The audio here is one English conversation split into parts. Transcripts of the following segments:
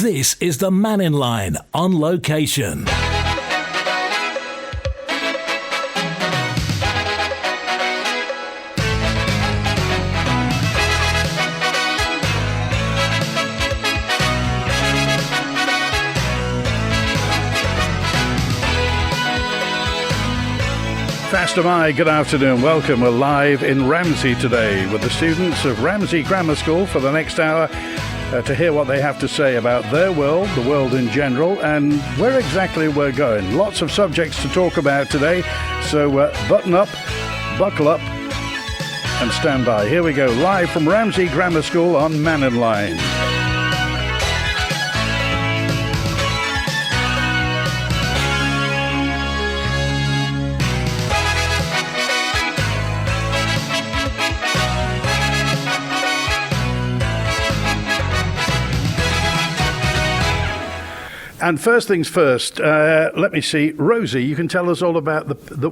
This is the Mannin Line on location. Faster Mai, good afternoon. Welcome. We're live in Ramsey today with the students of Ramsey Grammar School for the next hour to hear what they have to say about their world, the world in general, and where exactly we're going. Lots of subjects to talk about today, so button up, buckle up, and stand by. Here we go, live from Ramsey Grammar School on Mannin Line. And first things first, let me see. Rosie, you can tell us all about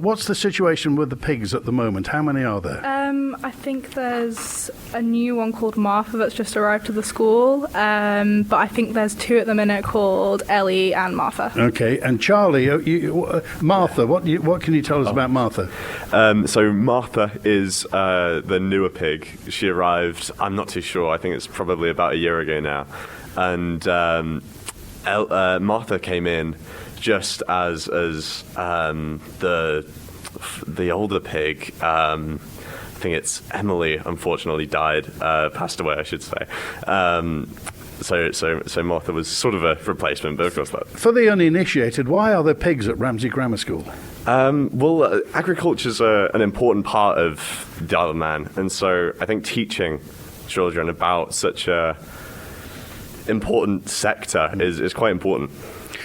what's the situation with the pigs at the moment? How many are there? I think there's a new one called Martha that's just arrived to the school, but I think there's two at the minute called Ellie and Martha. Okay, and Charlie, Martha, what can you tell us about Martha? So Martha is the newer pig. She arrived, I'm not too sure, I think it's probably about a year ago now. And Martha came in just as the older pig. I think it's Emily. Unfortunately, passed away. I should say. So Martha was sort of a replacement, but of course that. For the uninitiated, why are there pigs at Ramsey Grammar School? Well, agriculture is an important part of the Isle of Man, and so I think teaching children about such a important sector is quite important.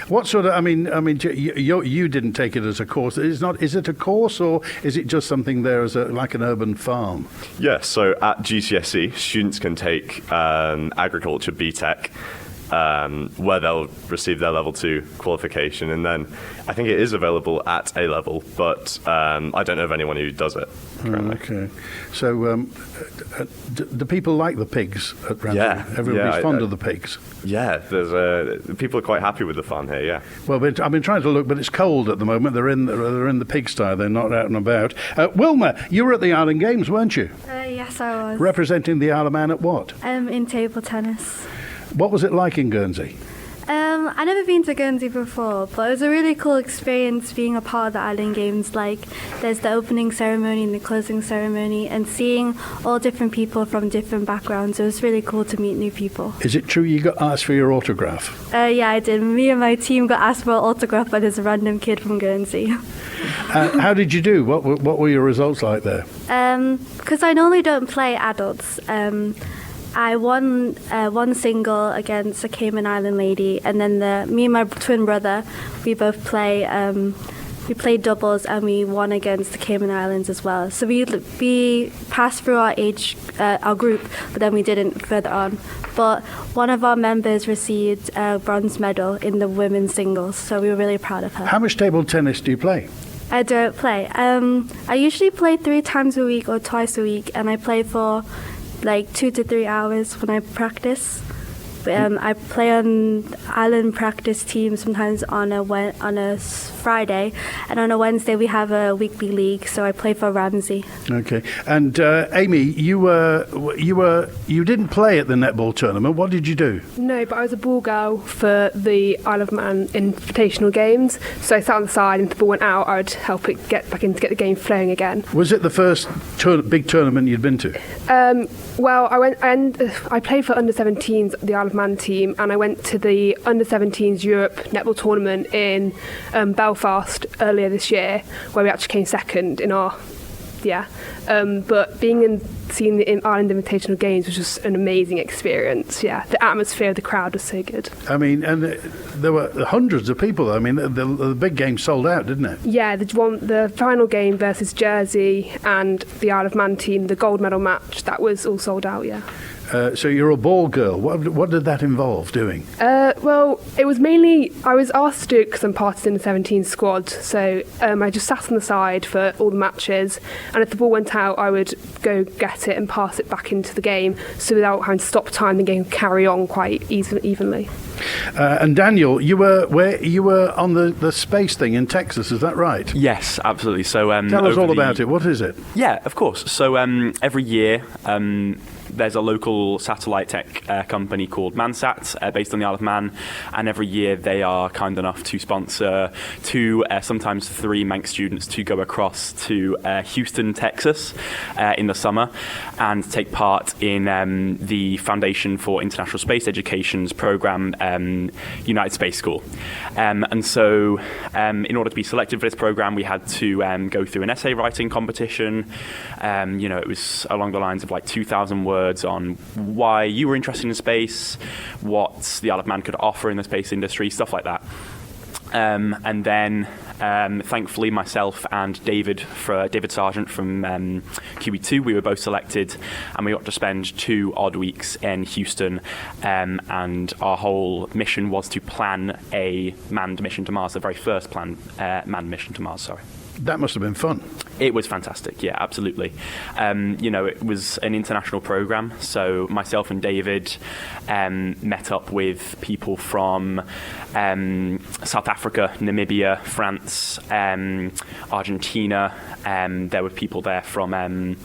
What sort of? I mean, you didn't take it as a course. Is it a course, or is it just something there as like an urban farm? Yeah. So at GCSE, students can take agriculture BTEC, where they'll receive their level 2 qualification, and then I think it is available at A level, but I don't know of anyone who does it currently. Okay. So do people like the pigs at Ramsey? Yeah. Everybody's fond of the pigs. Yeah, people are quite happy with the farm here, yeah. Well, I've been trying to look, but it's cold at the moment. They're in the pigsty. They're not out and about. Wilma, you were at the Island Games, weren't you? Yes, I was. Representing the Isle of Man at what? In table tennis. What was it like in Guernsey? I've never been to Guernsey before, but it was a really cool experience being a part of the Island Games. Like, there's the opening ceremony and the closing ceremony, and seeing all different people from different backgrounds. It was really cool to meet new people. Is it true you got asked for your autograph? Yeah, I did. Me and my team got asked for an autograph by this random kid from Guernsey. How did you do? What were your results like there? Because I normally don't play adults. I won one single against a Cayman Island lady, and then me and my twin brother, we both play. We played doubles, and we won against the Cayman Islands as well. So we passed through our group, but then we didn't further on. But one of our members received a bronze medal in the women's singles, so we were really proud of her. How much table tennis do you play? I don't play. I usually play 3 times a week or twice a week, and I play for like 2 to 3 hours when I practice. I play on island practice team sometimes on a Friday, and on a Wednesday we have a weekly league. So I play for Ramsey. Okay, and Amy, you didn't play at the netball tournament. What did you do? No, but I was a ball girl for the Isle of Man Invitational Games. So I sat on the side, and if the ball went out, I would help it get back in to get the game flowing again. Was it the first big tournament you'd been to? Well, I played for under-17s, the Isle of Man team, and I went to the under-17s Europe netball tournament in Belfast earlier this year, where we actually came second in our but seeing the Ireland Invitational Games was just an amazing experience. Yeah, the atmosphere of the crowd was so good. I mean, and there were hundreds of people. I mean, the big game sold out, didn't it? Yeah, the final game versus Jersey and the Isle of Man team, the gold medal match, that was all sold out. Yeah. So you're a ball girl. What did that involve doing? Well, it was mainly, I was asked to do it because I'm part in the 17 squad. So I just sat on the side for all the matches. And if the ball went out, I would go get it and pass it back into the game. So without having to stop time, the game would carry on quite evenly. And Daniel, you were on the space thing in Texas, is that right? Yes, absolutely. So tell us all about it. What is it? Yeah, of course. So every year there's a local satellite tech company called Mansat, based on the Isle of Man, and every year they are kind enough to sponsor 2, sometimes 3 Manx students to go across to Houston, Texas in the summer and take part in the Foundation for International Space Education's program, United Space School. And so in order to be selected for this program, we had to go through an essay writing competition. It was along the lines of like 2,000 words on why you were interested in space, what the Isle of Man could offer in the space industry, stuff like that. And then, thankfully, myself and David Sargent from QE2, we were both selected, and we got to spend 2 odd weeks in Houston. And our whole mission was to plan a manned mission to Mars, the very first manned mission to Mars. Sorry. That must have been fun. It was fantastic, yeah, absolutely. It was an international program, so myself and David met up with people from South Africa, Namibia, France, Argentina. There were people there from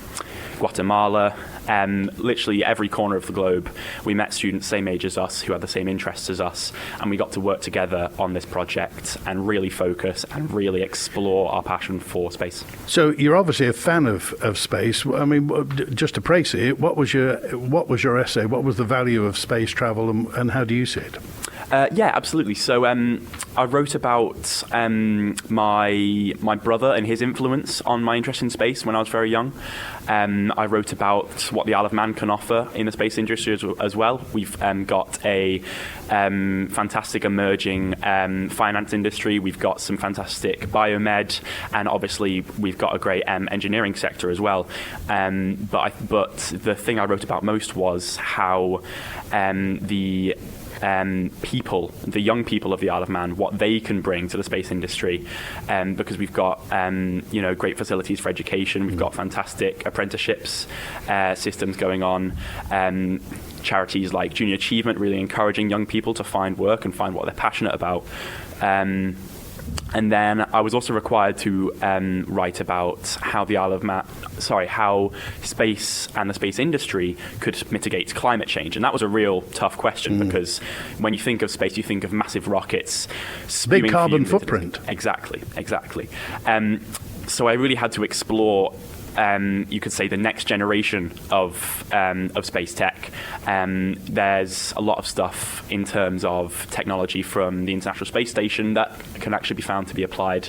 Guatemala. Literally every corner of the globe. We met students same age as us who had the same interests as us, and we got to work together on this project and really focus and really explore our passion for space. So you're obviously a fan of space. I mean, just to praise it, what was your essay? What was the value of space travel, and how do you see it? Yeah, absolutely. So I wrote about my brother and his influence on my interest in space when I was very young. I wrote about what the Isle of Man can offer in the space industry as well. We've got a fantastic emerging finance industry. We've got some fantastic biomed, and obviously we've got a great engineering sector as well. But the thing I wrote about most was how the young people of the Isle of Man, what they can bring to the space industry, because we've got great facilities for education. We've got fantastic apprenticeships systems going on. Charities like Junior Achievement really encouraging young people to find work and find what they're passionate about. And then I was also required to write about how the Isle of Man, how space and the space industry could mitigate climate change. And that was a real tough question because when you think of space, you think of massive rockets. Big carbon footprint. Exactly. So I really had to explore you could say the next generation of space tech. There's a lot of stuff in terms of technology from the International Space Station that can actually be found to be applied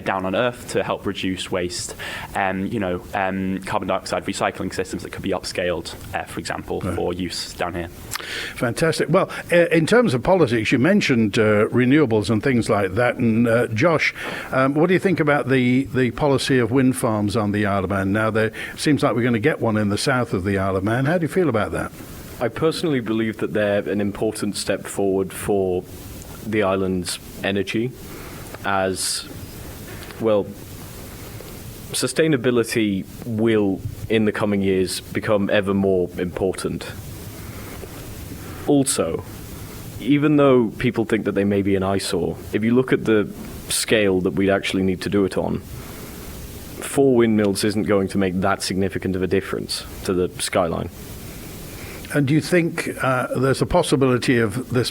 down on Earth to help reduce waste. Carbon dioxide recycling systems that could be upscaled, for example, for use down here. Fantastic. Well, in terms of politics, you mentioned renewables and things like that. And Josh, what do you think about the policy of wind farms on the Isle of Man? Now, there seems like we're going to get one in the south of the Isle of Man. How do you feel about that? I personally believe that they're an important step forward for the island's energy, as well. Sustainability will, in the coming years, become ever more important. Also, even though people think that they may be an eyesore, if you look at the scale that we'd actually need to do it on, 4 windmills isn't going to make that significant of a difference to the skyline. And do you think there's a possibility of this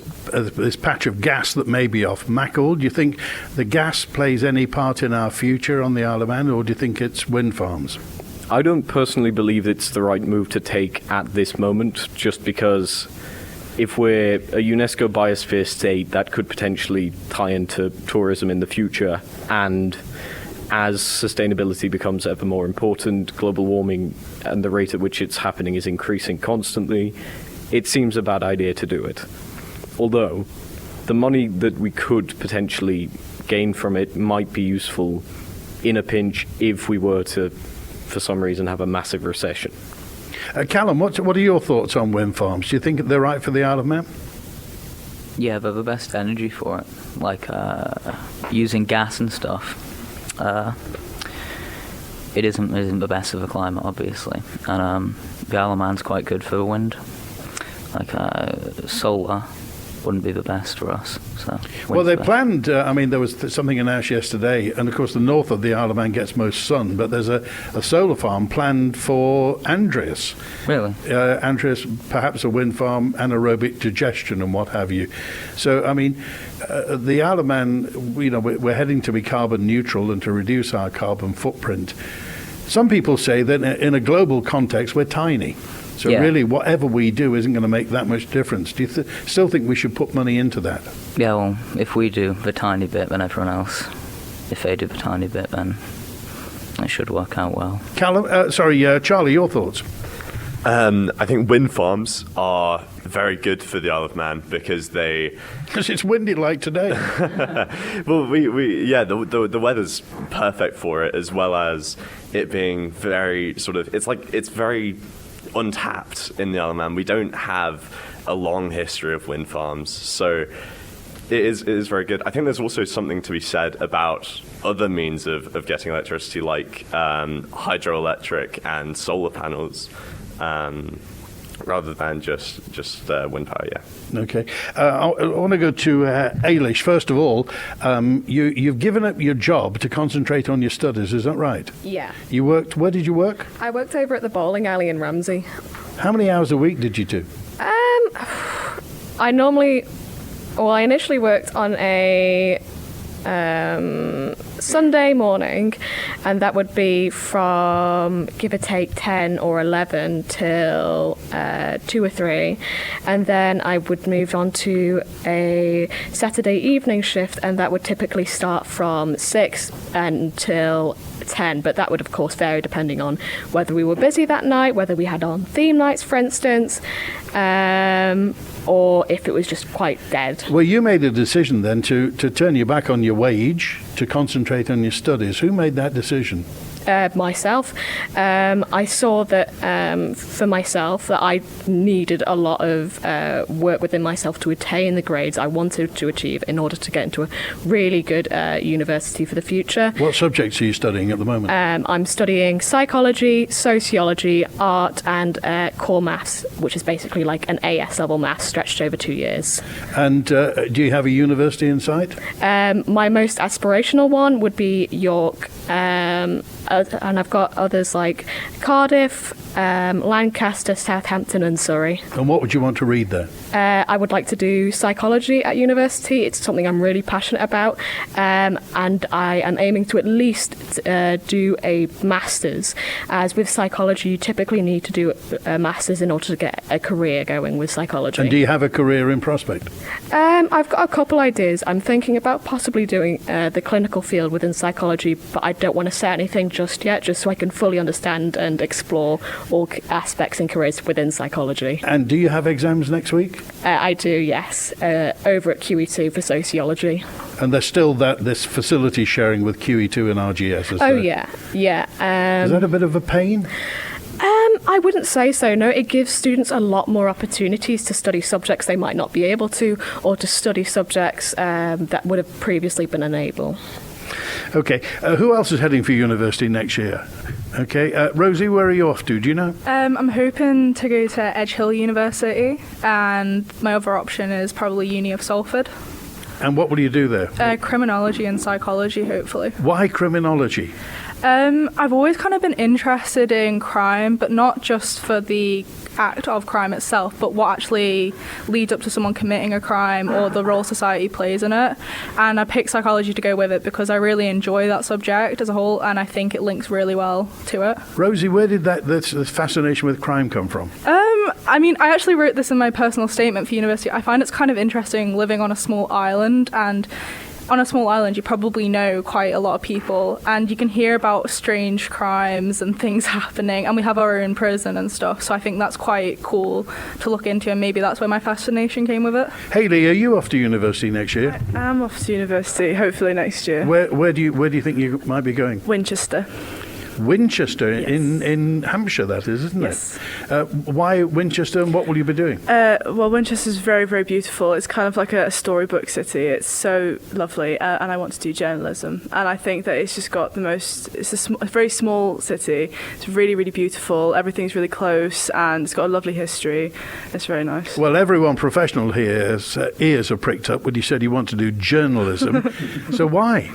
patch of gas that may be off Mackle? Do you think the gas plays any part in our future on the Isle of Man, or do you think it's wind farms? I don't personally believe it's the right move to take at this moment, just because if we're a UNESCO biosphere state, that could potentially tie into tourism in the future, and as sustainability becomes ever more important, global warming and the rate at which it's happening is increasing constantly, it seems a bad idea to do it. Although, the money that we could potentially gain from it might be useful in a pinch if we were to, for some reason, have a massive recession. Callum, what are your thoughts on wind farms? Do you think they're right for the Isle of Man? Yeah, they're the best energy for it, like using gas and stuff. It isn't the best of the climate, obviously, and the Isle of Man's quite good for the wind, like solar wouldn't be the best for us. So. Well, they best. planned, there was something in Ash yesterday, and of course the north of the Isle of Man gets most sun, but there's a solar farm planned for Andreas. Really? Andreas, perhaps a wind farm, anaerobic digestion and what have you. So, the Isle of Man, we're heading to be carbon neutral and to reduce our carbon footprint. Some people say that in a global context, we're tiny. So really, whatever we do isn't going to make that much difference. Do you still think we should put money into that? Yeah, well, if we do the tiny bit, then everyone else, if they do the tiny bit, then it should work out well. Callum, Charlie, your thoughts? I think wind farms are very good for the Isle of Man because it's windy like today. Well, the weather's perfect for it, as well as it being very it's very untapped in the Isle of Man. We don't have a long history of wind farms, so it is very good. I think there's also something to be said about other means of getting electricity, like hydroelectric and solar panels. Rather than just wind power, yeah. Okay. I want to go to Ailish. First of all, you've given up your job to concentrate on your studies, is that right? Yeah. Where did you work? I worked over at the bowling alley in Ramsey. How many hours a week did you do? I initially worked on a Sunday morning, and that would be from give or take 10 or 11 till 2 or 3, and then I would move on to a Saturday evening shift, and that would typically start from 6 until 10, but that would of course vary depending on whether we were busy that night, whether we had on theme nights, for instance, or if it was just quite dead. Well, you made a decision then to turn your back on your wage to concentrate on your studies. Who made that decision? Myself. I saw that for myself that I needed a lot of work within myself to attain the grades I wanted to achieve in order to get into a really good university for the future. What subjects are you studying at the moment? I'm studying psychology, sociology, art and core maths, which is basically like an AS level maths stretched over 2 years. And do you have a university in sight? My most aspirational one would be York, and I've got others like Cardiff, Lancaster, Southampton and Surrey. And what would you want to read there? I would like to do psychology at university. It's something I'm really passionate about, and I am aiming to at least do a master's, as with psychology you typically need to do a master's in order to get a career going with psychology. And do you have a career in prospect? I've got a couple ideas. I'm thinking about possibly doing the clinical field within psychology, but I don't want to say anything just yet, just so I can fully understand and explore all aspects and careers within psychology. And do you have exams next week? I do, yes, over at QE2 for sociology. And there's still this facility sharing with QE2 and RGS, is Oh, there? yeah. Is that a bit of a pain? I wouldn't say so, no. It gives students a lot more opportunities to study subjects they might not be able to, or to study subjects that would have previously been unable. Okay. Who else is heading for university next year? Okay. Rosie, where are you off to? Do you know? I'm hoping to go to Edge Hill University, and my other option is probably Uni of Salford. And what will you do there? Criminology and psychology, hopefully. Why criminology? I've always kind of been interested in crime, but not just for the act of crime itself, but what actually leads up to someone committing a crime or the role society plays in it. And I picked psychology to go with it because I really enjoy that subject as a whole, and I think it links really well to it. Rosie, where did this fascination with crime come from? I actually wrote this in my personal statement for university. I find it's kind of interesting living on a small island, and on a small island you probably know quite a lot of people, and you can hear about strange crimes and things happening, and we have our own prison and stuff, so I think that's quite cool to look into, and maybe that's where my fascination came with it. Hayley, are you off to university next year? I'm off to university, hopefully next year. Where do you think you might be going? Winchester. Winchester in Hampshire, that is, isn't Yes. it? Why Winchester, and what will you be doing? Well, Winchester's very, very beautiful. It's kind of like a storybook city. It's so lovely, and I want to do journalism. And I think that it's just got the most... It's a very small city. It's really, really beautiful. Everything's really close, and it's got a lovely history. It's very nice. Well, everyone professional here's ears are pricked up when you said you want to do journalism. So why?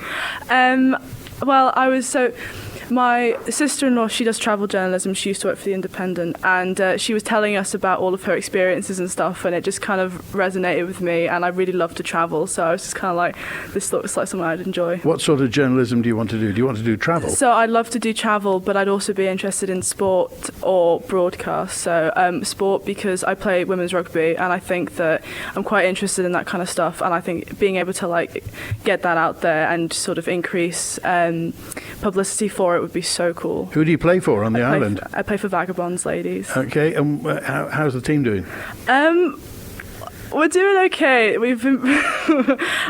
My sister-in-law, she does travel journalism. She used to work for The Independent, and she was telling us about all of her experiences and stuff, and it just kind of resonated with me, and I really love to travel, so I was just kind of like, this looks like something I'd enjoy. What sort of journalism do you want to do? Do you want to do travel? So I'd love to do travel, but I'd also be interested in sport or broadcast. So sport, because I play women's rugby, and I think that I'm quite interested in that kind of stuff, and I think being able to like get that out there and sort of increase publicity for it would be so cool. Who do you play for on the island? I play for Vagabonds Ladies. Okay, and how's the team doing? We're doing okay. We've been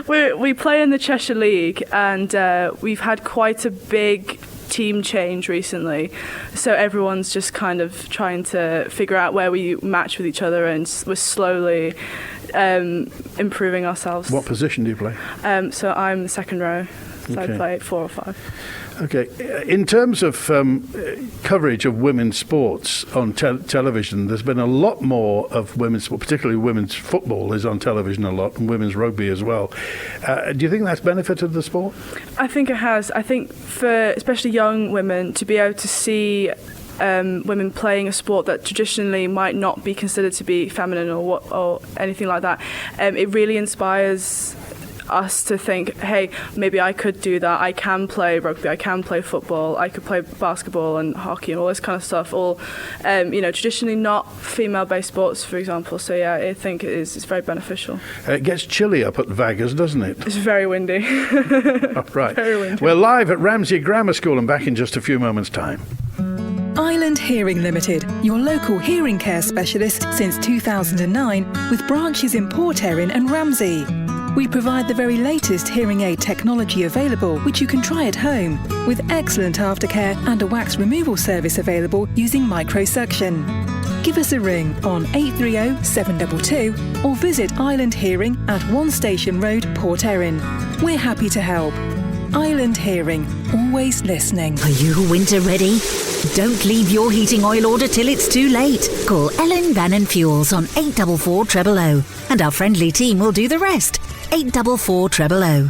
we play in the Cheshire League, and we've had quite a big team change recently, so everyone's just kind of trying to figure out where we match with each other, and we're slowly improving ourselves. What position do you play? So I'm the second row, so Okay. I play 4 or 5. Okay. In terms of coverage of women's sports on television, there's been a lot more of women's sport, particularly women's football is on television a lot, and women's rugby as well. Do you think that's benefited the sport? I think it has. I think for especially young women to be able to see women playing a sport that traditionally might not be considered to be feminine or anything like that, it really inspires us to think, hey, maybe I could do that. I can play rugby, I can play football, I could play basketball and hockey and all this kind of stuff, all traditionally not female-based sports, for example. So yeah, I think it's very beneficial. It gets chilly up at Vaggers, doesn't it? It's very windy. Oh, right. Very windy. We're live at Ramsey Grammar School and back in just a few moments' time. Island Hearing Limited, your local hearing care specialist since 2009, with branches in Port Erin and Ramsey. We provide the very latest hearing aid technology available, which you can try at home, with excellent aftercare and a wax removal service available using microsuction. Give us a ring on 830 722 or visit Island Hearing at One Station Road, Port Erin. We're happy to help. Island Hearing, always listening. Are you winter ready? Don't leave your heating oil order till it's too late. Call Ellen Mannin Fuels on 844 000 and our friendly team will do the rest. 844 000.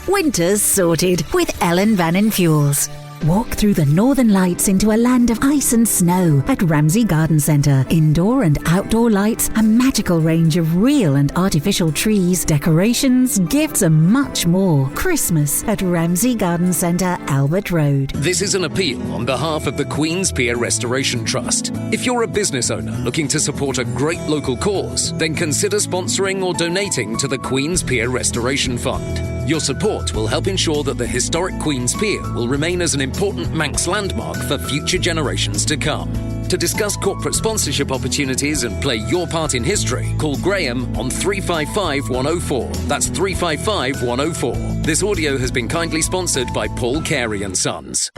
Winter's sorted with Ellen Mannin Fuels. Walk through the northern lights into a land of ice and snow at Ramsey Garden Centre. Indoor and outdoor lights, a magical range of real and artificial trees, decorations, gifts and much more. Christmas at Ramsey Garden Centre, Albert Road. This is an appeal on behalf of the Queen's Pier Restoration Trust. If you're a business owner looking to support a great local cause, then consider sponsoring or donating to the Queen's Pier Restoration Fund. Your support will help ensure that the historic Queen's Pier will remain as an important Manx landmark for future generations to come. To discuss corporate sponsorship opportunities and play your part in history, call Graham on 355 104. That's 355 104. This audio has been kindly sponsored by Paul Carey & Sons.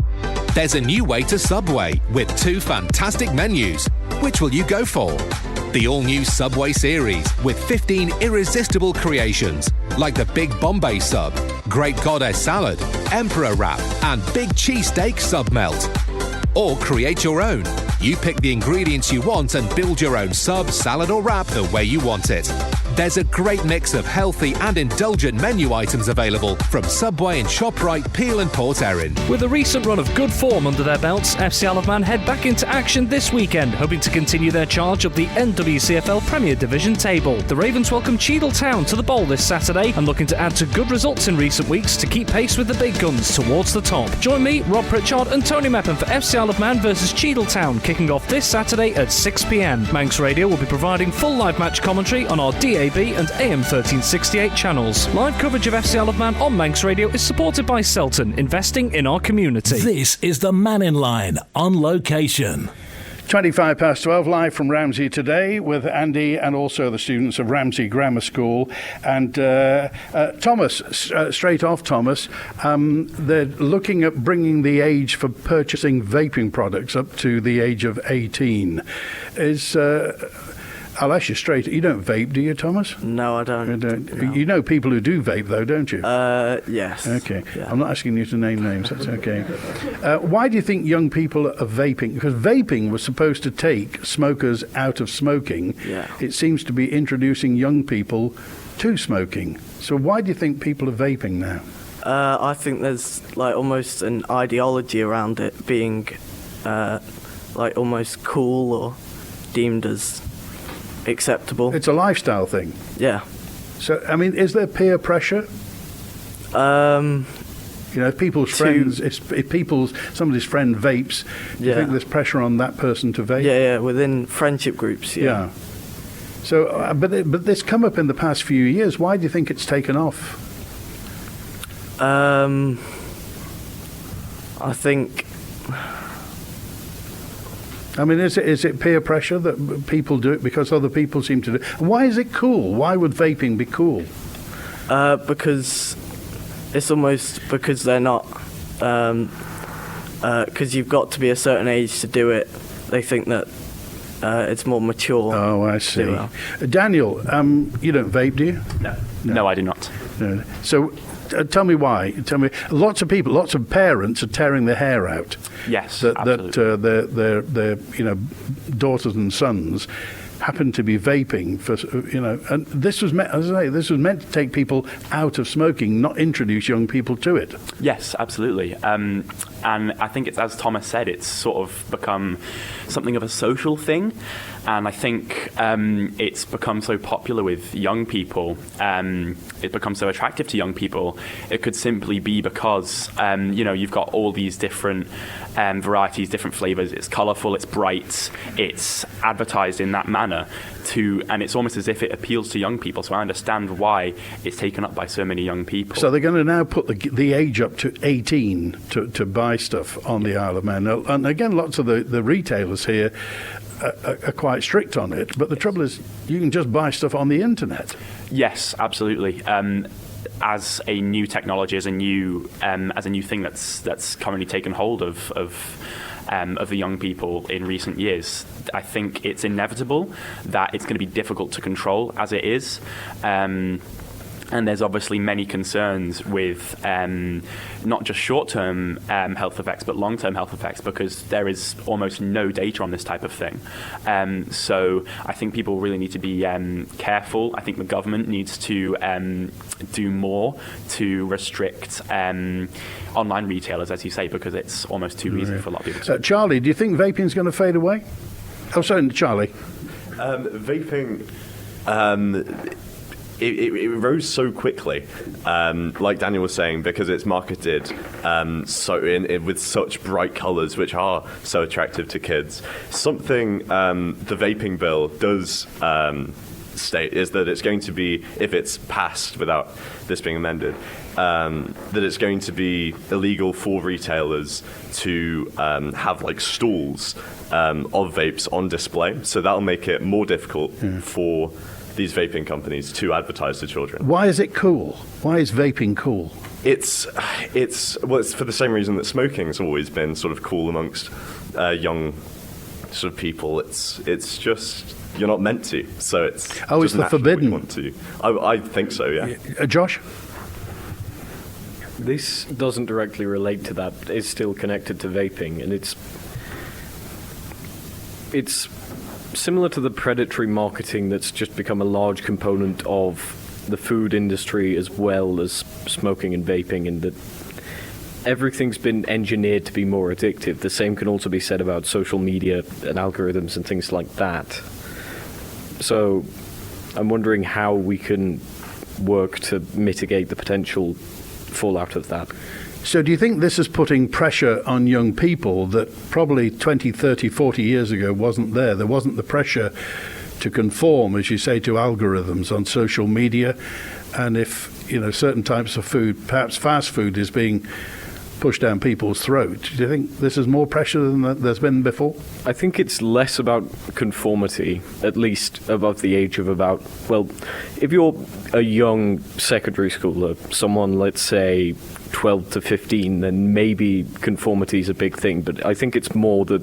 There's a new way to Subway with 2 fantastic menus. Which will you go for? The all-new Subway series with 15 irresistible creations like the Big Bombay Sub, Great Goddess Salad, Emperor Wrap and Big Cheesesteak Sub Melt. Or create your own. You pick the ingredients you want and build your own sub, salad or wrap the way you want it. There's a great mix of healthy and indulgent menu items available from Subway and ShopRite, Peel and Port Erin. With a recent run of good form under their belts, FC Isle of Man head back into action this weekend, hoping to continue their charge of the NWCFL Premier Division table. The Ravens welcome Cheadle Town to the Bowl this Saturday and looking to add to good results in recent weeks to keep pace with the big guns towards the top. Join me, Rob Pritchard and Tony Meppen for FC Isle of Man versus Cheadle Town, kicking off this Saturday at 6 p.m. Manx Radio will be providing full live match commentary on our DAB and AM 1368 channels. Live coverage of FC Isle of Man on Manx Radio is supported by Selton, investing in our community. This is the Mannin Line on location. 12 live from Ramsey today with Andy and also the students of Ramsey Grammar School. And Thomas, straight off, Thomas, they're looking at bringing the age for purchasing vaping products up to the age of 18. I'll ask you straight. You don't vape, do you, Thomas? No, I don't. No. You know people who do vape, though, don't you? Yes. Okay. Yeah. I'm not asking you to name names. That's okay. Why do you think young people are vaping? Because vaping was supposed to take smokers out of smoking. Yeah. It seems to be introducing young people to smoking. So why do you think people are vaping now? I think there's like almost an ideology around it being like almost cool or deemed as acceptable. It's a lifestyle thing. Yeah. So, I mean, is there peer pressure? You know, if people's friends, if somebody's friend vapes, do you think there's pressure on that person to vape? Yeah, within friendship groups, yeah. So, but this come up in the past few years. Why do you think it's taken off? I think... I mean, is it peer pressure that people do it because other people seem to do it? Why is it cool? Why would vaping be cool? Because it's almost because they're not... Because you've got to be a certain age to do it. They think that it's more mature. Oh, I see. Daniel, you don't vape, do you? No, I do not. No. So... tell me why. Tell me. Lots of parents are tearing their hair out. Yes, that their daughters and sons happen to be vaping for and this was meant, as I say, this was meant to take people out of smoking, not introduce young people to it. Yes, absolutely. And I think it's, as Thomas said, it's sort of become something of a social thing. And I think it's become so popular with young people. It becomes so attractive to young people. It could simply be because, you've got all these different varieties, different flavors. It's colorful, it's bright, it's advertised in that manner and it's almost as if it appeals to young people. So I understand why it's taken up by so many young people. So they're going to now put the age up to 18 to buy stuff on the Isle of Man. And again, lots of the retailers here are quite strict on it. But the trouble is, you can just buy stuff on the internet. Yes, absolutely. As a new technology, as a new thing that's currently taken hold of the young people in recent years, I think it's inevitable that it's going to be difficult to control as it is. And there's obviously many concerns with not just short-term health effects, but long-term health effects, because there is almost no data on this type of thing. So I think people really need to be careful. I think the government needs to do more to restrict online retailers, as you say, because it's almost too easy for a lot of people. Charlie, do you think vaping is going to fade away? Oh, sorry, Charlie. Vaping... It rose so quickly, like Daniel was saying, because it's marketed with such bright colours, which are so attractive to kids. Something the vaping bill does state is that it's going to be, if it's passed without this being amended, that it's going to be illegal for retailers to have like stalls of vapes on display. So that'll make it more difficult for these vaping companies to advertise to children. Why is it cool? Why is vaping cool? It's for the same reason that smoking's always been sort of cool amongst young sort of people. It's just you're not meant to, so it's it's the forbidden. You want to. I think so, yeah. Josh? This doesn't directly relate to that. It's still connected to vaping, and it's similar to the predatory marketing that's just become a large component of the food industry as well as smoking and vaping, and that everything's been engineered to be more addictive. The same can also be said about social media and algorithms and things like that. So I'm wondering how we can work to mitigate the potential fallout of that. So do you think this is putting pressure on young people that probably 20, 30, 40 years ago wasn't there? There wasn't the pressure to conform, as you say, to algorithms on social media. And if, certain types of food, perhaps fast food, is being pushed down people's throats. Do you think this is more pressure than there's been before? I think it's less about conformity, at least above the age of about, well, if you're a young secondary schooler, someone, let's say, 12 to 15, then maybe conformity is a big thing. But I think it's more that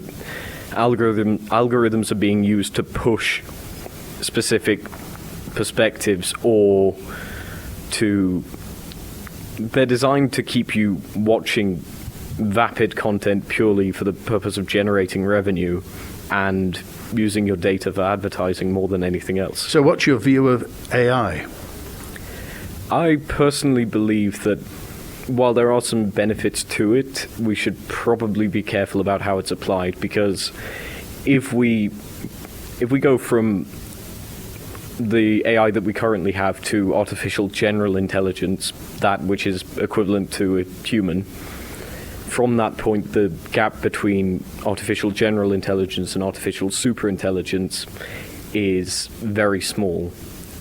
algorithms are being used to push specific perspectives, or they're designed to keep you watching vapid content purely for the purpose of generating revenue and using your data for advertising more than anything else. So what's your view of AI? I personally believe that while there are some benefits to it, we should probably be careful about how it's applied, because if we go from the AI that we currently have to artificial general intelligence, that which is equivalent to a human, from that point the gap between artificial general intelligence and artificial superintelligence is very small.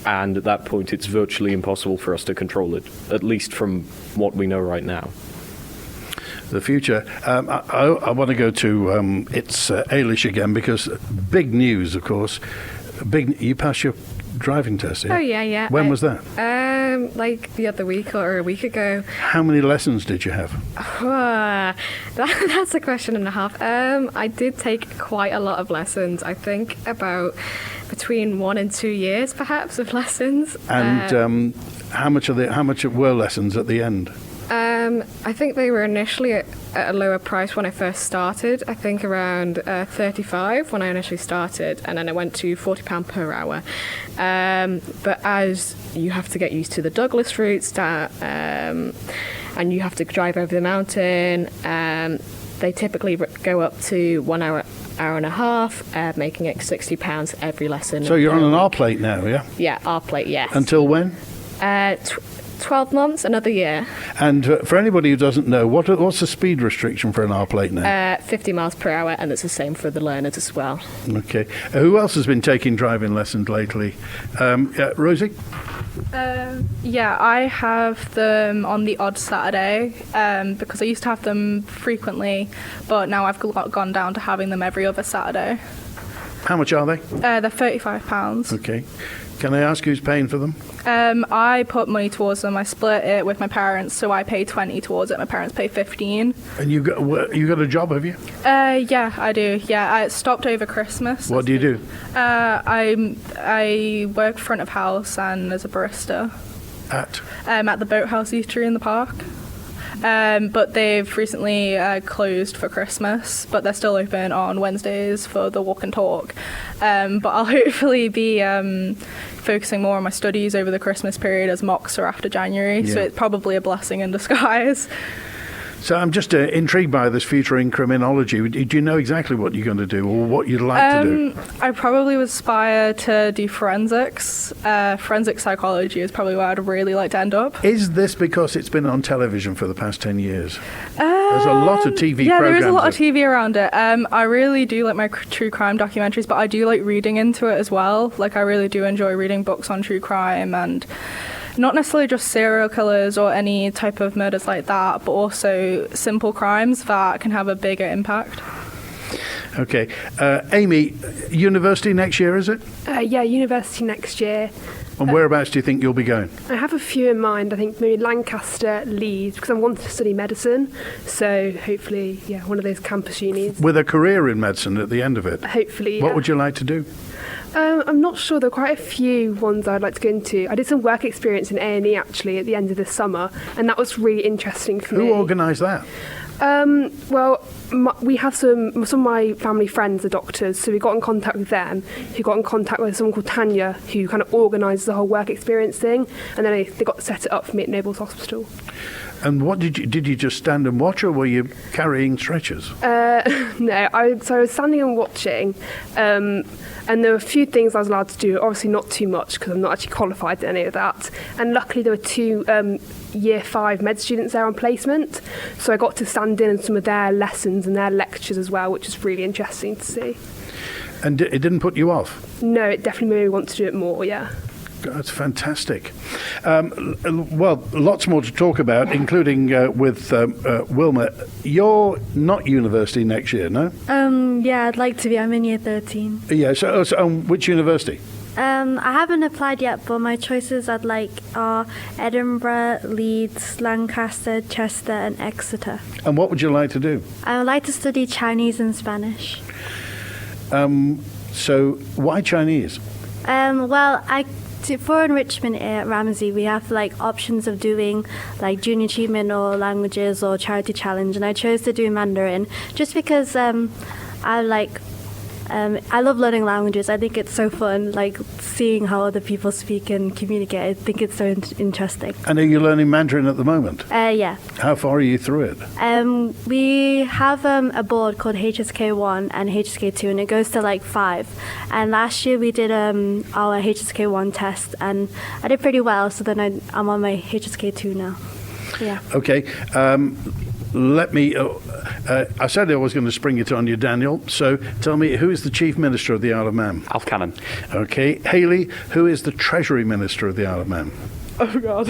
And at that point, it's virtually impossible for us to control it, at least from what we know right now. The future. I want to go to it's Ailish again, because big news, of course. You passed your driving test, yeah? Oh, yeah. When was that? Like the other week or a week ago. How many lessons did you have? That's a question and a half. I did take quite a lot of lessons. I think about between 1 and 2 years, perhaps, of lessons. And how much were lessons at the end? I think they were initially at a lower price when I first started. I think around 35 when I initially started, and then it went to £40 per hour. But as you have to get used to the Douglas routes, and you have to drive over the mountain, they typically go up to 1 hour and a half, making it £60 every lesson. So you're on an R plate now, yeah? Yeah, R plate, yes. Until when? 12 months, another year. And for anybody who doesn't know, what's the speed restriction for an R plate now? 50 miles per hour, and it's the same for the learners as well. Okay. Who else has been taking driving lessons lately? Rosie? Yeah, I have them on the odd Saturday because I used to have them frequently, but now I've gone down to having them every other Saturday. How much are they? They're £35. Okay. Can I ask who's paying for them? I put money towards them. I split it with my parents, so I pay 20 towards it. My parents pay 15. And you got a job, have you? Yeah, I do. Yeah, I stopped over Christmas. What do you do? I work front of house and as a barista. At the Boathouse Eatery in the park. But they've recently closed for Christmas, but they're still open on Wednesdays for the walk and talk. But I'll hopefully be focusing more on my studies over the Christmas period, as mocks are after January, so it's probably a blessing in disguise. So I'm just intrigued by this future in criminology. Do you know exactly what you're going to do, or what you'd like to do? I probably would aspire to do forensics. Forensic psychology is probably where I'd really like to end up. Is this because it's been on television for the past 10 years? There's a lot of TV programs. Yeah, there is a lot of TV around it. I really do like my true crime documentaries, but I do like reading into it as well. Like, I really do enjoy reading books on true crime, and not necessarily just serial killers or any type of murders like that, but also simple crimes that can have a bigger impact. Okay. Amy, university next year, is it? Yeah, university next year. And whereabouts do you think you'll be going? I have a few in mind. I think maybe Lancaster, Leeds, because I want to study medicine. So hopefully, one of those campus unis. With a career in medicine at the end of it? Hopefully, What would you like to do? I'm not sure. There are quite a few ones I'd like to go into. I did some work experience in A&E actually at the end of the summer, and that was really interesting for me. Who organised that? We have some of my family friends are doctors, so we got in contact with them, who got in contact with someone called Tanya, who kind of organised the whole work experience thing, and then they got set it up for me at Nobles Hospital. And what did you just stand and watch, or were you carrying stretchers? No, I was standing and watching, and there were a few things I was allowed to do, obviously not too much because I'm not actually qualified in any of that, and luckily there were 2 Year 5 med students there on placement, so I got to stand in some of their lessons and their lectures as well, which is really interesting to see. And it didn't put you off? No, it definitely made me want to do it more, yeah. That's fantastic. Well, lots more to talk about, including with Wilma. You're not university next year, no? Yeah, I'd like to be. I'm in year 13. Yeah, so which university? I haven't applied yet, but my choices are Edinburgh, Leeds, Lancaster, Chester and Exeter. And what would you like to do? I would like to study Chinese and Spanish. So why Chinese? For enrichment at Ramsey, we have options of doing junior achievement or languages or charity challenge, and I chose to do Mandarin just because I love learning languages. I think it's so fun, seeing how other people speak and communicate. I think it's so interesting. And are you learning Mandarin at the moment? Yeah. How far are you through it? We have a board called HSK1 and HSK2, and it goes to 5. And last year we did our HSK1 test, and I did pretty well. So then I'm on my HSK2 now. Yeah. Okay. Let me. I said I was going to spring it on you, Daniel. So tell me, who is the Chief Minister of the Isle of Man? Alf Cannon. Okay. Hayley, who is the Treasury Minister of the Isle of Man? Oh, God.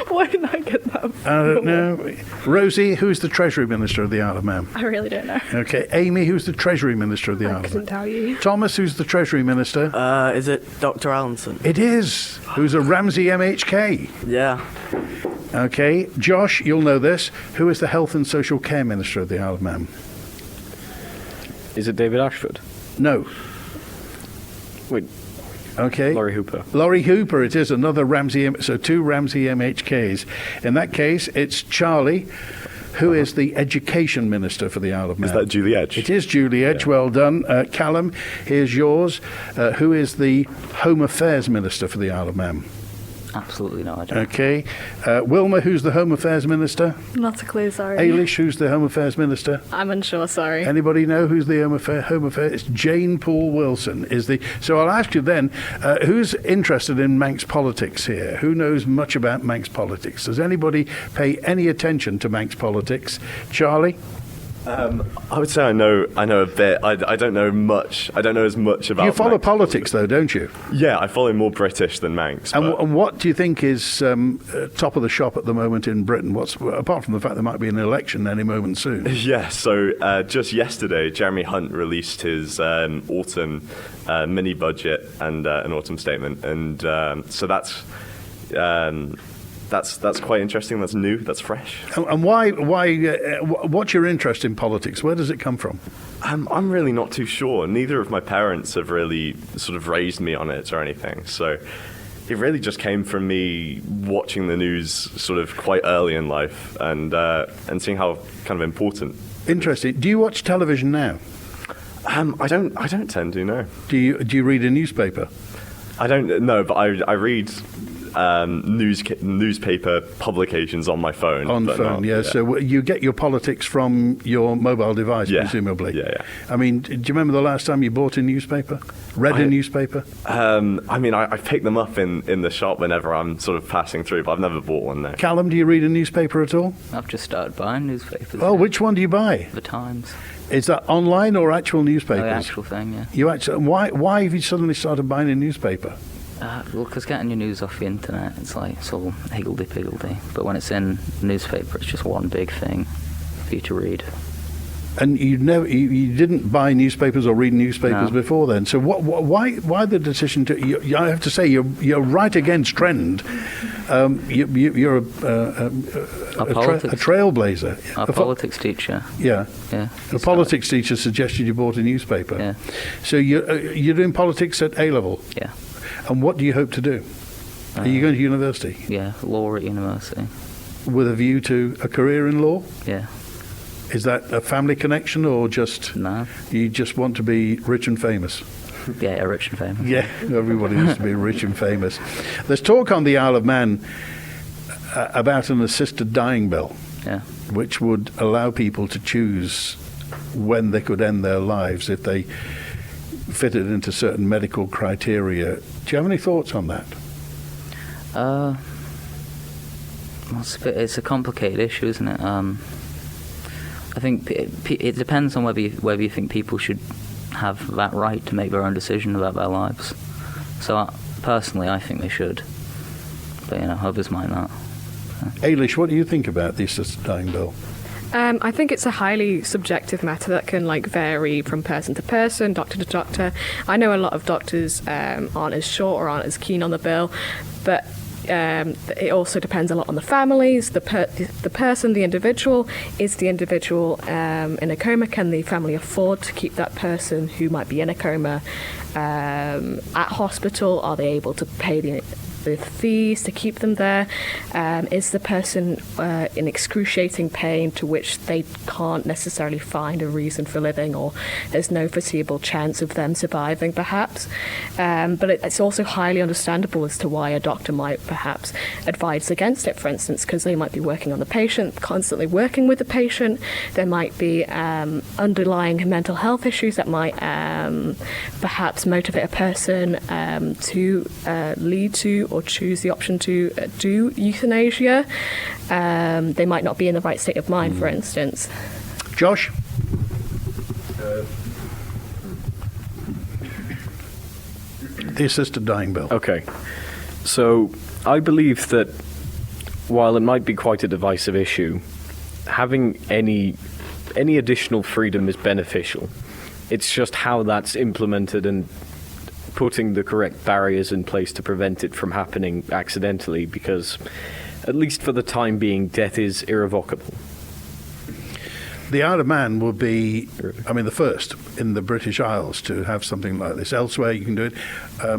Why didn't I get that? I don't know. Rosie, who's the Treasury Minister of the Isle of Man? I really don't know. Okay. Amy, who's the Treasury Minister of the Isle of Man? I couldn't tell you. Thomas, who's the Treasury Minister? Is it Dr. Allenson? It is. Who's a Ramsey MHK? Yeah. Okay. Josh, you'll know this. Who is the Health and Social Care Minister of the Isle of Man? Is it David Ashford? No. Wait. Okay. Laurie Hooper. Laurie Hooper, it is another Ramsey, so 2 Ramsey MHKs. In that case, it's Charlie, who is the Education Minister for the Isle of Man. Is that Julie Edge? It is Julie Edge, well done. Callum, here's yours. Who is the Home Affairs Minister for the Isle of Man? Absolutely no idea. Okay. Wilma, who's the Home Affairs Minister? Not a clue, sorry. Ailish, who's the Home Affairs Minister? I'm unsure, sorry. Anybody know who's the Home Affairs? It's Jane Poole Wilson. So I'll ask you then, who's interested in Manx politics here? Who knows much about Manx politics? Does anybody pay any attention to Manx politics? Charlie? I would say I know a bit. I don't know much. I don't know as much about. You follow Manx politics, though, don't you? Yeah, I follow more British than Manx. And what do you think is top of the shop at the moment in Britain? Apart from the fact there might be an election any moment soon? Yeah. So just yesterday, Jeremy Hunt released his autumn mini budget and an autumn statement, and so that's quite interesting. That's new. That's fresh. And why? What's your interest in politics? Where does it come from? I'm really not too sure. Neither of my parents have really sort of raised me on it or anything. So it really just came from me watching the news sort of quite early in life and seeing how kind of important. Interesting. Do you watch television now? I don't tend to. No. Do you read a newspaper? I don't. No, but I read. Newspaper publications on my phone. On phone, yeah. So you get your politics from your mobile device, presumably. Yeah. I mean, do you remember the last time you bought a newspaper? Read a newspaper? I mean, I pick them up in the shop whenever I'm sort of passing through, but I've never bought one there. Callum, do you read a newspaper at all? I've just started buying newspapers. Oh, which one do you buy? The Times. Is that online or actual newspapers? The actual thing, yeah. You actually? Why have you suddenly started buying a newspaper? Well, because getting your news off the internet, it's all higgledy-piggledy. But when it's in newspaper, it's just one big thing for you to read. And you didn't buy newspapers or read newspapers before then. So why the decision to? I have to say you're right against trend. You're a trailblazer. Our politics teacher. Yeah. A politics teacher suggested you bought a newspaper. Yeah. So you're doing politics at A level. Yeah. And what do you hope to do? Are you going to university? Yeah, law at university. With a view to a career in law? Yeah. Is that a family connection or just... No. You just want to be rich and famous? Yeah, rich and famous. Yeah, everybody wants to be rich and famous. There's talk on the Isle of Man about an assisted dying bill, which would allow people to choose when they could end their lives if they fitted into certain medical criteria. Do you have any thoughts on that? It's a complicated issue, isn't it? I think it depends on whether you think people should have that right to make their own decision about their lives. So personally, I think they should. But, others might not. Ailish, what do you think about the assisted dying bill? I think it's a highly subjective matter that can vary from person to person, doctor to doctor. I know a lot of doctors aren't as sure or aren't as keen on the bill, but it also depends a lot on the families, the person, the individual. Is the individual in a coma? Can the family afford to keep that person who might be in a coma at hospital? Are they able to pay the fees to keep them there? Is the person in excruciating pain to which they can't necessarily find a reason for living, or there's no foreseeable chance of them surviving, perhaps? But it's also highly understandable as to why a doctor might perhaps advise against it, for instance, because they might be working on the patient, constantly working with the patient. There might be underlying mental health issues that might perhaps motivate a person to lead to or choose the option to do euthanasia. They might not be in the right state of mind, for instance. Josh? The assisted dying bill. Okay. So I believe that while it might be quite a divisive issue, having any additional freedom is beneficial. It's just how that's implemented and putting the correct barriers in place to prevent it from happening accidentally, because at least for the time being, death is irrevocable. The Isle of Man will be, the first in the British Isles to have something like this. Elsewhere, you can do it.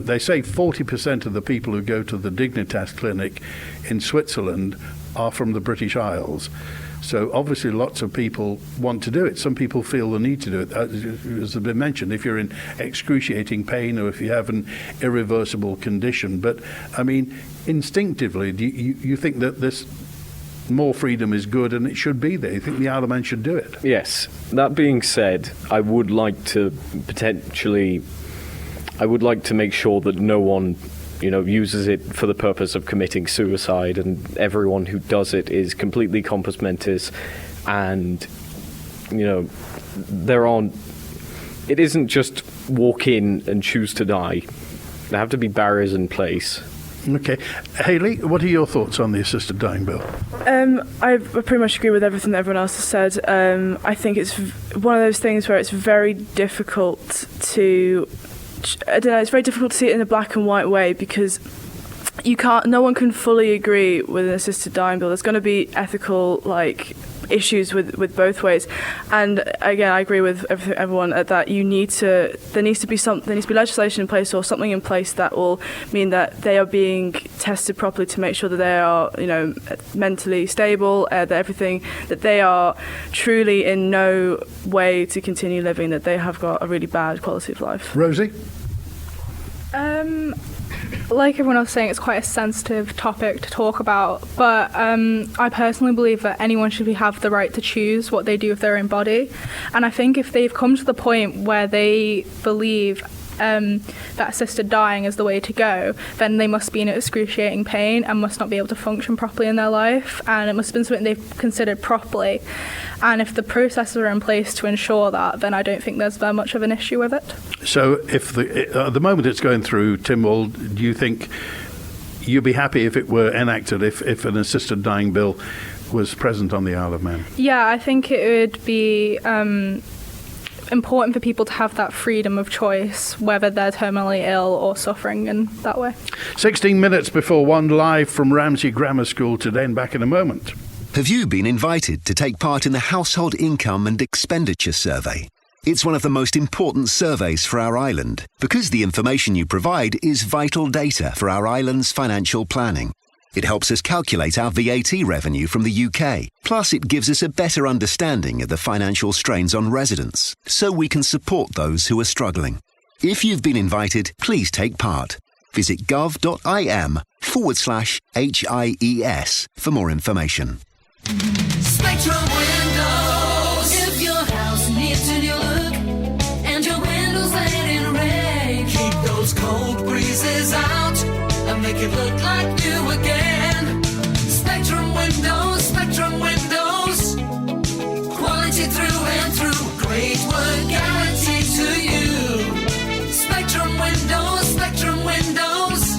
They say 40% of the people who go to the Dignitas clinic in Switzerland are from the British Isles. So obviously lots of people want to do it. Some people feel the need to do it. As has been mentioned, if you're in excruciating pain or if you have an irreversible condition. But, instinctively, do you think that this more freedom is good and it should be there? You think the Isle of Man should do it? Yes. That being said, I would like to make sure that no one uses it for the purpose of committing suicide, and everyone who does it is completely compos mentis, and it isn't just walk in and choose to die. There have to be barriers in place. Okay. Hayley, what are your thoughts on the assisted dying bill? I pretty much agree with everything that everyone else has said. I think it's one of those things where it's very difficult to it's very difficult to see it in a black and white way, because no one can fully agree with an assisted dying bill. There's going to be ethical issues with both ways, and again I agree with everyone that there needs to be legislation in place or something in place that will mean that they are being tested properly to make sure that they are mentally stable, that they are truly in no way to continue living, that they have got a really bad quality of life. Rosie? Like everyone else saying, it's quite a sensitive topic to talk about, but I personally believe that anyone should have the right to choose what they do with their own body. And I think if they've come to the point where they believe that assisted dying is the way to go, then they must be in excruciating pain and must not be able to function properly in their life, and it must have been something they've considered properly. And if the processes are in place to ensure that, then I don't think there's very much of an issue with it. So if at the moment it's going through, Tynwald, do you think you'd be happy if it were enacted, if an assisted dying bill was present on the Isle of Man? Yeah, I think it would be important for people to have that freedom of choice, whether they're terminally ill or suffering in that way. 16 minutes before 1, live from Ramsey Grammar School today, and back in a moment. Have you been invited to take part in the Household Income and Expenditure Survey? It's one of the most important surveys for our island, because the information you provide is vital data for our island's financial planning. It helps us calculate our VAT revenue from the UK. Plus, it gives us a better understanding of the financial strains on residents, so we can support those who are struggling. If you've been invited, please take part. Visit gov.im/HIES for more information. Spectrum Windows. If your house needs a new look and your windows letting rain, keep those cold breezes out and make it look like new again. Spectrum Windows, Spectrum Windows. Quality through and through. Great work guaranteed to you. Spectrum Windows, Spectrum Windows.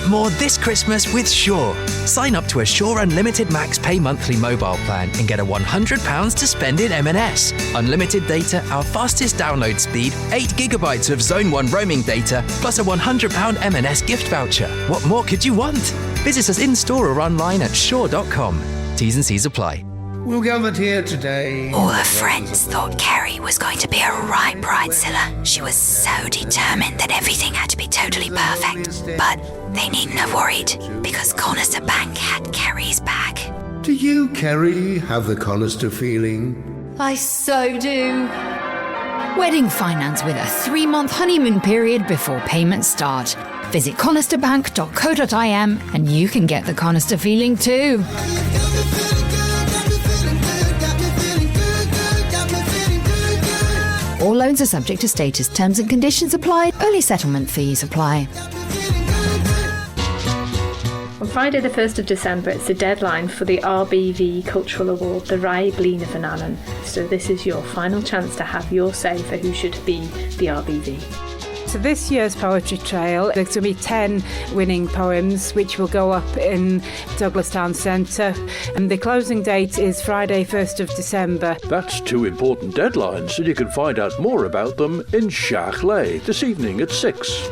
more this Christmas with Shaw. Sign up to a Shaw Unlimited Max Pay Monthly mobile plan and get a £100 to spend in M&S. Unlimited data, our fastest download speed, 8 gigabytes of Zone 1 roaming data, plus a £100 M&S gift voucher. What more could you want? Visit us in-store or online at shaw.com. T's and C's apply. We're gathered here today. All her friends thought Kerry was going to be a right bridezilla. She was so determined that everything had to be totally perfect. But they needn't have worried, because Conister Bank had Kerry's back. Do you, Kerry, have the Conister feeling? I so do. Wedding finance with a 3-month honeymoon period before payments start. Visit conisterbank.co.im and you can get the Conister feeling too. All loans are subject to status. Terms and conditions apply. Early settlement fees apply. On Friday the 1st of December, it's the deadline for the RBV Cultural Award, the Rai Blina Van Allen. So this is your final chance to have your say for who should be the RBV. So this year's Poetry Trail, there's going to be 10 winning poems which will go up in Douglas Town Centre. And the closing date is Friday 1st of December. That's 2 important deadlines, and you can find out more about them in Shachley this evening at 6.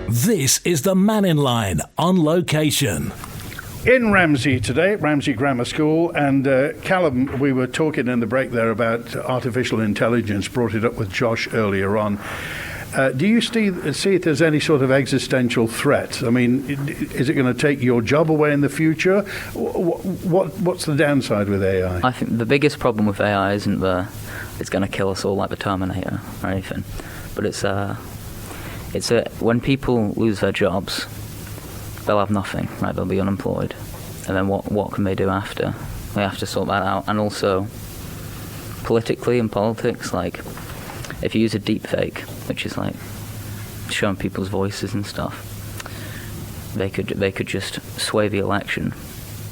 This is the Mannin Line on location. In Ramsey today, Ramsey Grammar School, and Callum, we were talking in the break there about artificial intelligence, brought it up with Josh earlier on. Do you see if there's any sort of existential threat? I mean, is it going to take your job away in the future? What's the downside with AI? I think the biggest problem with AI isn't it's going to kill us all like the Terminator or anything, but it's when people lose their jobs, they'll have nothing, right? They'll be unemployed, and then what can they do after? They have to sort that out. And also, politically in politics, like if you use a deep fake, which is like showing people's voices and stuff, they could just sway the election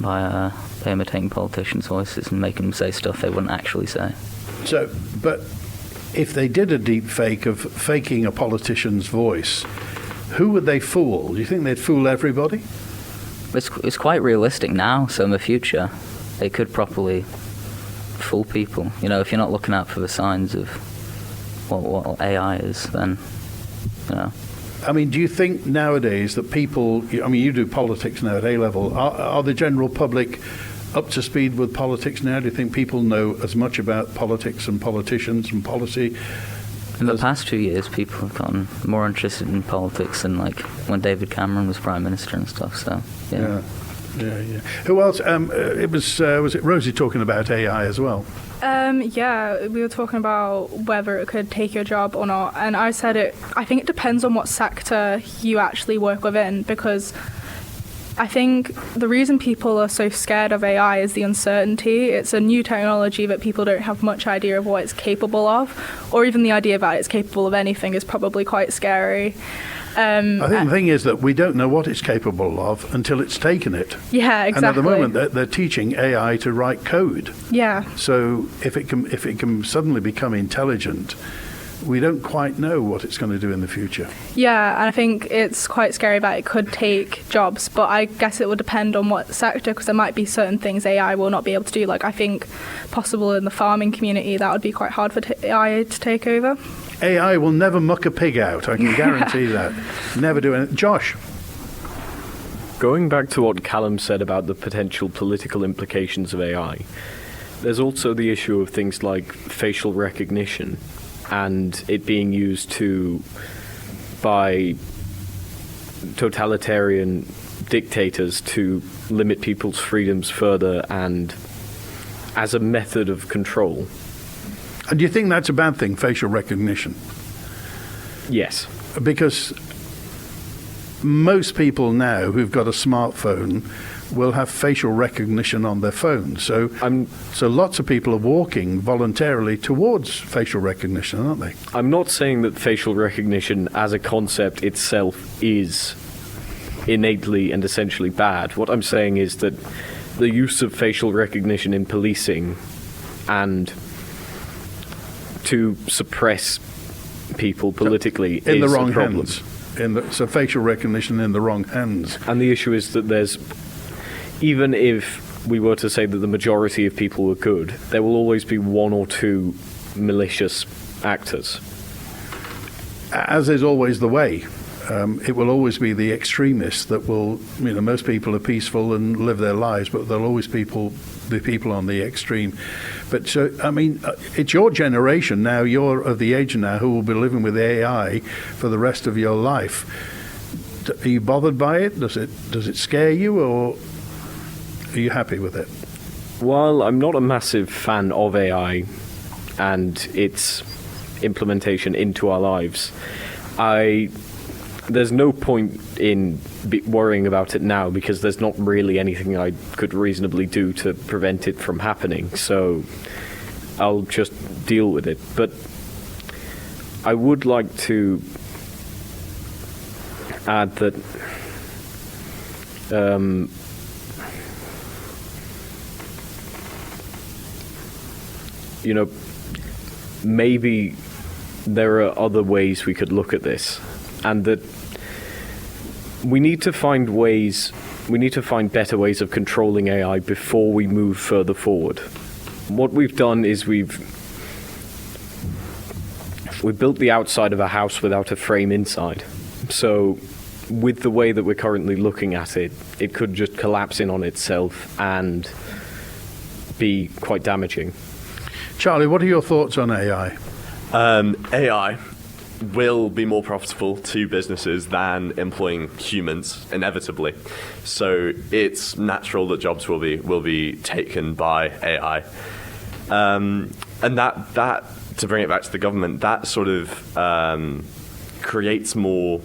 by imitating politicians' voices and making them say stuff they wouldn't actually say. So, but if they did a deep fake of faking a politician's voice, who would they fool? Do you think they'd fool everybody? It's quite realistic now, so in the future, they could properly fool people. You know, if you're not looking out for the signs of what AI is, then, you know. I mean, do you think nowadays that people, I mean, you do politics now at A-level, are the general public up to speed with politics now? Do you think people know as much about politics and politicians and policy? In the past 2 years, people have gotten more interested in politics than like when David Cameron was Prime Minister and stuff. So, yeah. Who else? Was it Rosie talking about AI as well? Yeah, we were talking about whether it could take your job or not, and I said I think it depends on what sector you actually work within, because I think the reason people are so scared of AI is the uncertainty. It's a new technology that people don't have much idea of what it's capable of, or even the idea that it's capable of anything is probably quite scary. I think the thing is that we don't know what it's capable of until it's taken it. Yeah, exactly. And at the moment, they're teaching AI to write code. Yeah. So if it can suddenly become intelligent, we don't quite know what it's going to do in the future. Yeah, and I think it's quite scary that it could take jobs, but I guess it would depend on what sector, because there might be certain things AI will not be able to do. Like, I think possible in the farming community, that would be quite hard for AI to take over. AI will never muck a pig out, I can guarantee that. Never do anything. Josh? Going back to what Callum said about the potential political implications of AI, there's also the issue of things like facial recognition and it being used by totalitarian dictators to limit people's freedoms further and as a method of control. And do you think that's a bad thing, facial recognition? Yes. Because most people now who've got a smartphone will have facial recognition on their phone. So lots of people are walking voluntarily towards facial recognition, aren't they? I'm not saying that facial recognition as a concept itself is innately and essentially bad. What I'm saying is that the use of facial recognition in policing and to suppress people politically in is the wrong a problem. hands. so facial recognition in the wrong hands. And the issue is that even if we were to say that the majority of people were good, there will always be one or two malicious actors. As is always the way. It will always be the extremists that will, most people are peaceful and live their lives, but there'll always be people on the extreme. But so, it's your generation now, you're of the age now who will be living with AI for the rest of your life. Are you bothered by it? Does it scare you, or are you happy with it? While I'm not a massive fan of AI and its implementation into our lives, there's no point in worrying about it now because there's not really anything I could reasonably do to prevent it from happening. So I'll just deal with it. But I would like to add that maybe there are other ways we could look at this, and that we need to find better ways of controlling AI before we move further forward. What we've done is we built the outside of a house without a frame inside. So with the way that we're currently looking at it, it could just collapse in on itself and be quite damaging. Charlie, what are your thoughts on AI? AI will be more profitable to businesses than employing humans, inevitably. So it's natural that jobs will be taken by AI. And that to bring it back to the government, that sort of creates more,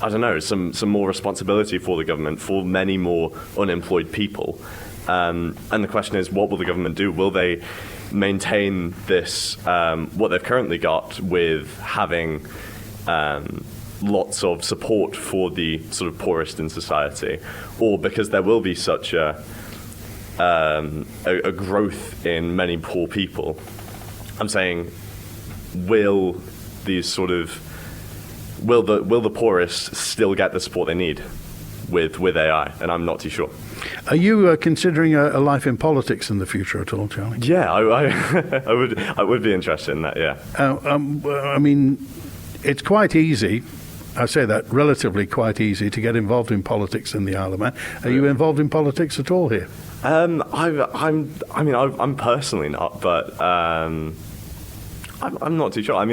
some more responsibility for the government, for many more unemployed people. And the question is, what will the government do? Will they maintain this, what they've currently got, with having lots of support for the sort of poorest in society? Or because there will be such a growth in many poor people, I'm saying, will the poorest still get the support they need with AI? And I'm not too sure. Are you considering a life in politics in the future at all, Charlie? Yeah, I would be interested in that, yeah. It's quite easy, I say that, relatively quite easy to get involved in politics in the Isle of Man. Are you involved in politics at all here? I'm personally not, but I'm not too sure. I'm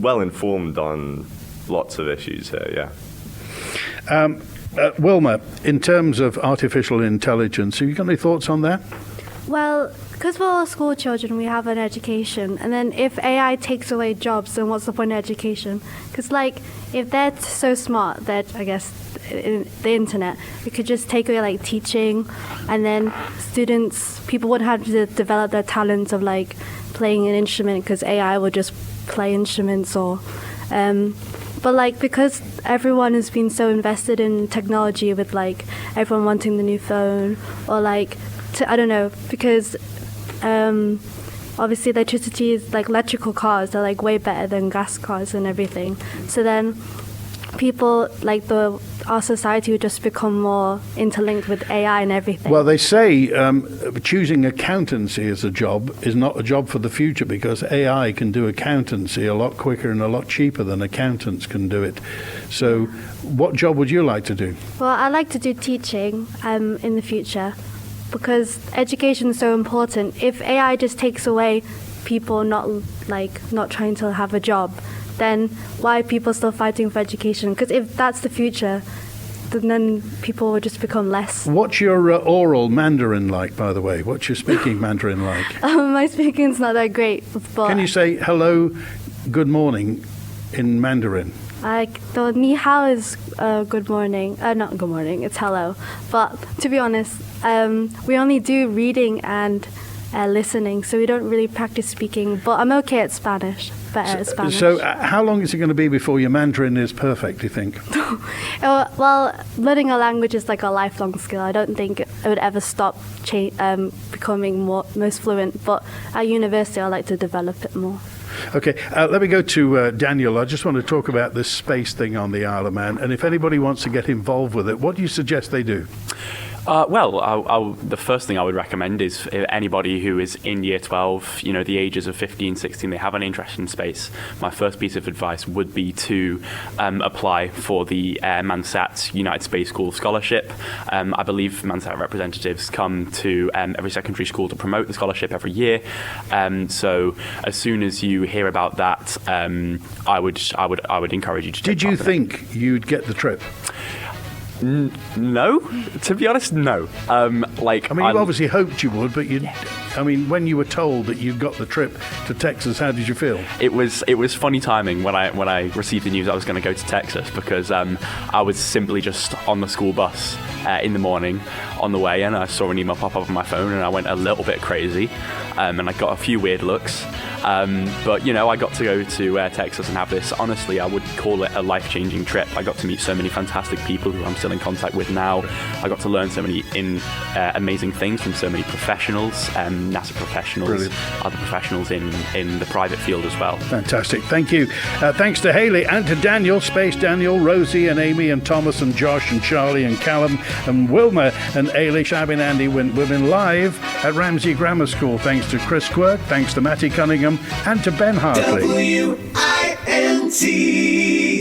well informed on lots of issues here, yeah. Wilma, in terms of artificial intelligence, have you got any thoughts on that? Well, because we're all school children, we have an education. And then if AI takes away jobs, then what's the point of education? Because, if they're so smart that, I guess, in the internet, we could just take away, teaching, and then people wouldn't have to develop their talents of, playing an instrument, because AI will just play instruments or... But because everyone has been so invested in technology with everyone wanting the new phone, or I don't know, because obviously electricity is electrical cars are way better than gas cars and everything. So then people our society would just become more interlinked with AI and everything. Well, they say choosing accountancy as a job is not a job for the future, because AI can do accountancy a lot quicker and a lot cheaper than accountants can do it. So what job would you like to do? Well, I like to do teaching in the future, because education is so important. If AI just takes away people not trying to have a job, then why are people still fighting for education? Because if that's the future, then people will just become less. What's your oral Mandarin like, by the way? What's your speaking Mandarin like? My speaking's not that great, but... Can you say hello, good morning in Mandarin? The ni hao is good morning. Not good morning, it's hello. But to be honest, we only do reading and listening, so we don't really practice speaking. But I'm okay at Spanish, better at Spanish. So how long is it going to be before your Mandarin is perfect, do you think? Well, learning a language is a lifelong skill. I don't think it would ever stop becoming most fluent. But at university, I like to develop it more. Okay, let me go to Daniel. I just want to talk about this space thing on the Isle of Man, and if anybody wants to get involved with it, what do you suggest they do? The first thing I would recommend is if anybody who is in year 12, the ages of 15, 16, they have an interest in space. My first piece of advice would be to apply for the Mansat United Space School Scholarship. I believe Mansat representatives come to every secondary school to promote the scholarship every year. So as soon as you hear about that, I would encourage you to take part in it. Did you think you'd get the trip? No, to be honest, no. You obviously hoped you would, but when you were told that you got the trip to Texas, how did you feel? It was funny timing when I received the news I was going to go to Texas, because I was simply just on the school bus in the morning on the way, and I saw an email pop up on my phone, and I went a little bit crazy, and I got a few weird looks. But I got to go to Texas and have this. Honestly, I would call it a life-changing trip. I got to meet so many fantastic people who I'm still in contact with now. I got to learn so many amazing things from so many professionals, NASA professionals, Brilliant. Other professionals in the private field as well. Fantastic. Thank you. Thanks to Hayley and to Daniel, Space Daniel, Rosie and Amy and Thomas and Josh and Charlie and Callum and Wilma and Ailish. I've been Andy Wint. We've been live at Ramsey Grammar School. Thanks to Chris Quirk, thanks to Matty Cunningham and to Ben Hartley. WINT